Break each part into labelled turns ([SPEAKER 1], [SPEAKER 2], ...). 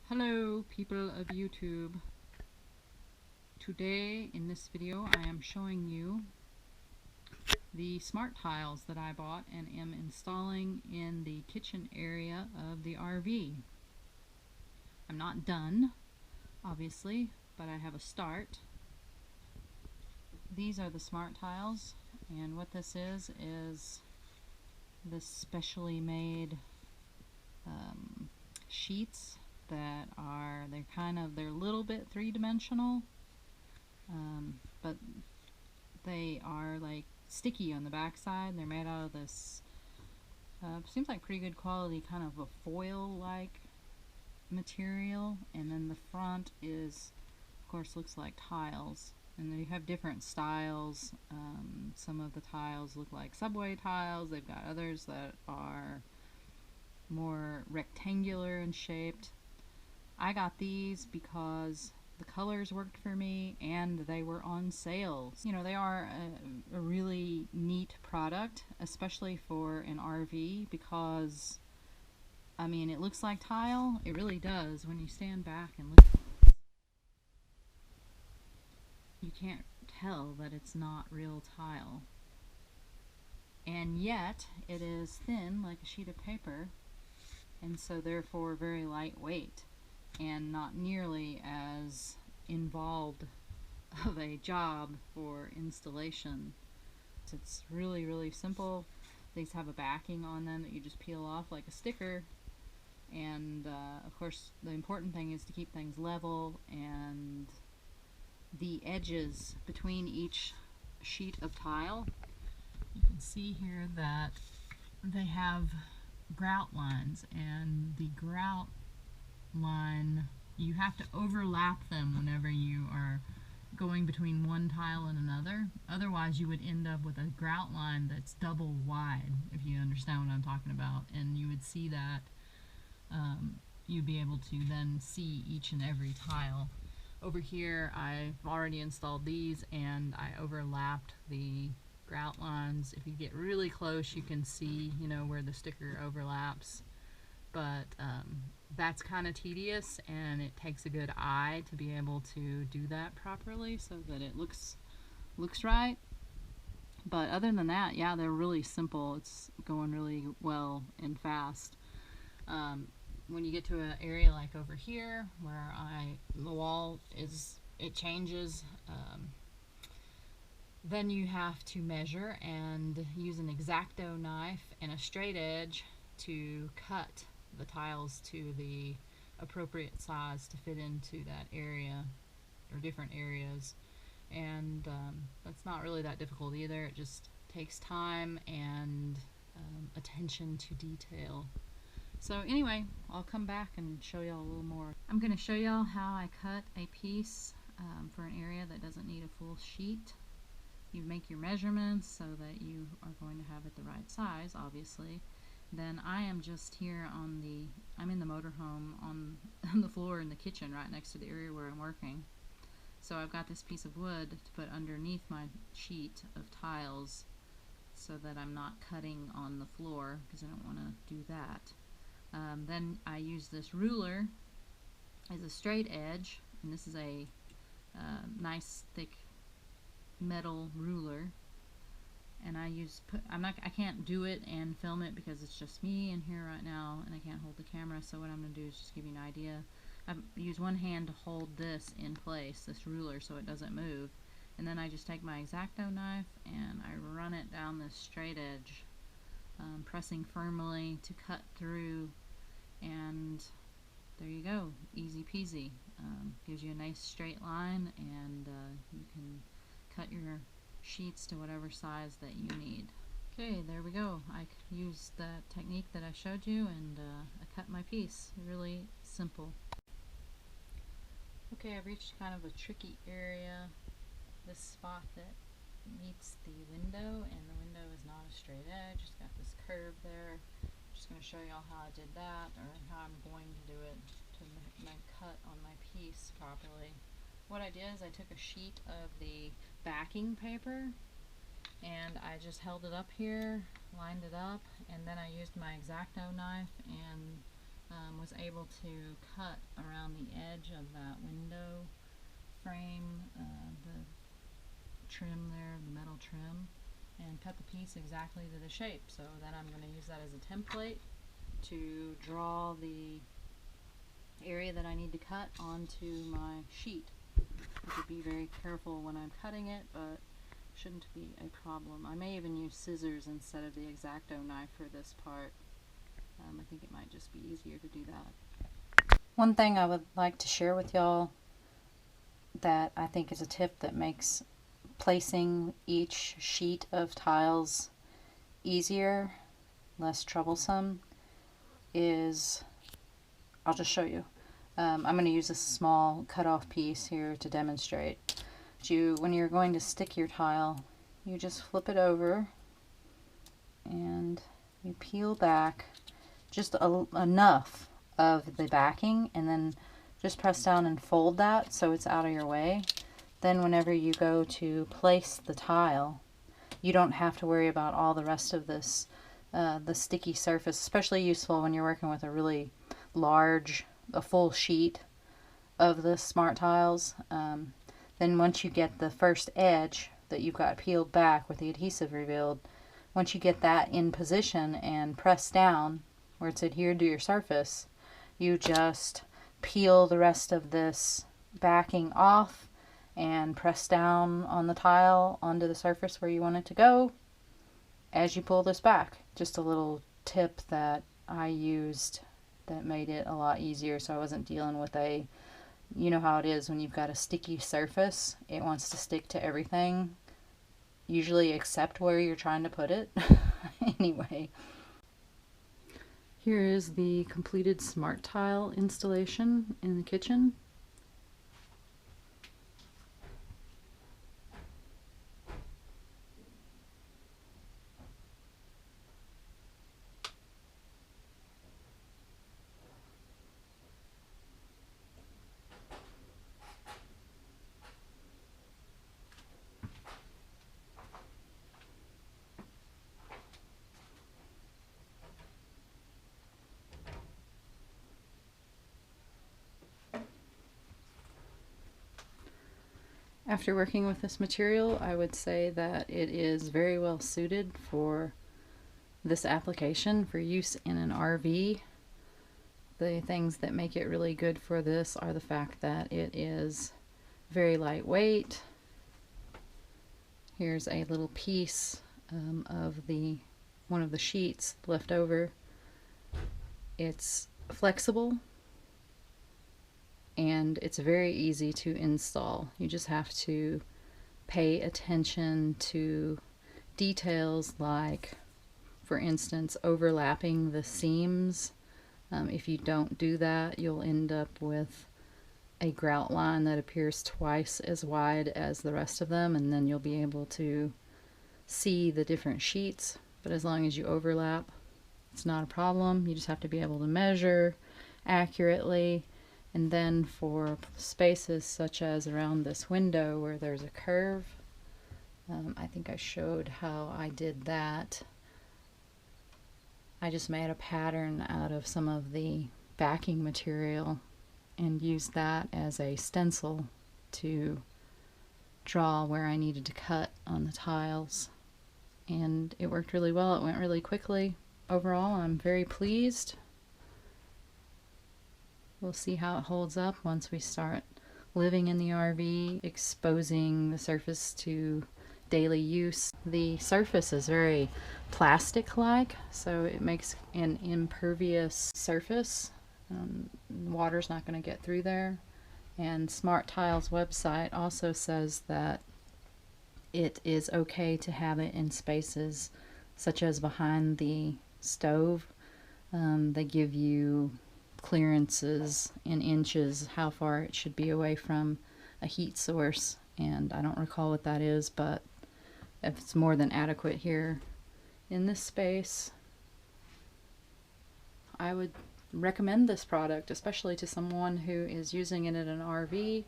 [SPEAKER 1] Hello people of YouTube. Today in this video I am showing you the SmartTiles that I bought and am installing in the kitchen area of the RV. I'm not done, obviously, but I have a start. These are the SmartTiles, and what this is this specially made sheets that are, they're a little bit three-dimensional, but they are like sticky on the back side. They're made out of this seems like pretty good quality, kind of a foil like material, and then the front is, of course, looks like tiles, and they have different styles. Some of the tiles look like subway tiles. They've got others that are more rectangular and shaped. I got these because the colors worked for me and they were on sale. You know, they are a really neat product, especially for an RV, because I mean, it looks like tile. It really does. When you stand back and look at it, you can't tell that it's not real tile. And yet it is thin like a sheet of paper, and so therefore very lightweight and not nearly as involved of a job for installation. It's really simple. These have a backing on them that you just peel off like a sticker, and of course the important thing is to keep things level, and the edges between each sheet of tile, you can see here that they have grout lines, and the grout line, you have to overlap them whenever you are going between one tile and another. Otherwise you would end up with a grout line that's double wide, if you understand what I'm talking about, and you would see that you'd be able to then see each and every tile. Over here I've already installed these, and I overlapped the grout lines. If you get really close you can see, you know, where the sticker overlaps, but that's kind of tedious, and it takes a good eye to be able to do that properly so that it looks right. But other than that, yeah, they're really simple. It's going really well and fast. When you get to an area like over here where the wall is, it changes, then you have to measure and use an X-Acto knife and a straight edge to cut the tiles to the appropriate size to fit into that area or different areas. And that's not really that difficult either. It just takes time and attention to detail. So anyway, I'll come back and show y'all a little more. I'm going to show y'all how I cut a piece for an area that doesn't need a full sheet. You make your measurements so that you are going to have it the right size, obviously. Then I am just here I'm in the motorhome on the floor in the kitchen right next to the area where I'm working. So I've got this piece of wood to put underneath my sheet of tiles so that I'm not cutting on the floor, because I don't want to do that. Then I use this ruler as a straight edge, and this is a nice thick metal ruler, and I can't do it and film it because it's just me in here right now and I can't hold the camera, so what I'm going to do is just give you an idea. I use one hand to hold this in place, this ruler, so it doesn't move, and then I just take my X-Acto knife and I run it down this straight edge, pressing firmly to cut through, and there you go, easy peasy. Gives you a nice straight line, and you can cut your sheets to whatever size that you need. Okay, there we go. I used that technique that I showed you, and I cut my piece. Really simple. Okay, I've reached kind of a tricky area. This spot that meets the window, and the window is not a straight edge. It's got this curve there. I'm just going to show y'all how I did that, or how I'm going to do it to make my cut on my piece properly. What I did is I took a sheet of the backing paper and I just held it up here, lined it up, and then I used my X-Acto knife and was able to cut around the edge of that window frame, the trim there, the metal trim, and cut the piece exactly to the shape. So then I'm going to use that as a template to draw the area that I need to cut onto my sheet. I have to be very careful when I'm cutting it, but shouldn't be a problem. I may even use scissors instead of the X-Acto knife for this part. I think it might just be easier to do that. One thing I would like to share with y'all that I think is a tip that makes placing each sheet of tiles easier, less troublesome, is, I'll just show you. I'm going to use a small cut-off piece here to demonstrate. When you're going to stick your tile, you just flip it over and you peel back just enough of the backing, and then just press down and fold that so it's out of your way. Then whenever you go to place the tile, you don't have to worry about all the rest of this, the sticky surface, especially useful when you're working with a really large, a full sheet of the SmartTiles. Then once you get the first edge that you've got peeled back with the adhesive revealed, once you get that in position and press down where it's adhered to your surface, you just peel the rest of this backing off and press down on the tile onto the surface where you want it to go as you pull this back. Just a little tip that I used that made it a lot easier, so I wasn't dealing with a, you know how it is when you've got a sticky surface, it wants to stick to everything, usually except where you're trying to put it. Anyway, here is the completed SmartTile installation in the kitchen. After working with this material, I would say that it is very well suited for this application for use in an RV. The things that make it really good for this are the fact that it is very lightweight. Here's a little piece of one of the sheets left over. It's flexible and it's very easy to install. You just have to pay attention to details like, for instance, overlapping the seams. If you don't do that, you'll end up with a grout line that appears twice as wide as the rest of them, and then you'll be able to see the different sheets. But as long as you overlap, it's not a problem. You just have to be able to measure accurately. And then for spaces such as around this window where there's a curve, I think I showed how I did that. I just made a pattern out of some of the backing material and used that as a stencil to draw where I needed to cut on the tiles. And it worked really well. It went really quickly. Overall, I'm very pleased. We'll see how it holds up once we start living in the RV, exposing the surface to daily use. The surface is very plastic-like, so it makes an impervious surface. Water's not going to get through there. And SmartTiles website also says that it is okay to have it in spaces such as behind the stove. They give you clearances in inches, how far it should be away from a heat source, and I don't recall what that is, but if it's more than adequate here in this space, I would recommend this product, especially to someone who is using it in an RV.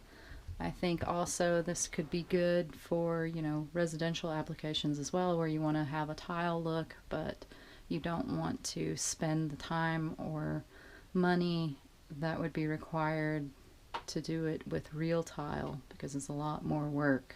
[SPEAKER 1] I think also this could be good for, you know, residential applications as well, where you want to have a tile look, but you don't want to spend the time or
[SPEAKER 2] money that would be required to do it with real tile because it's a lot more work.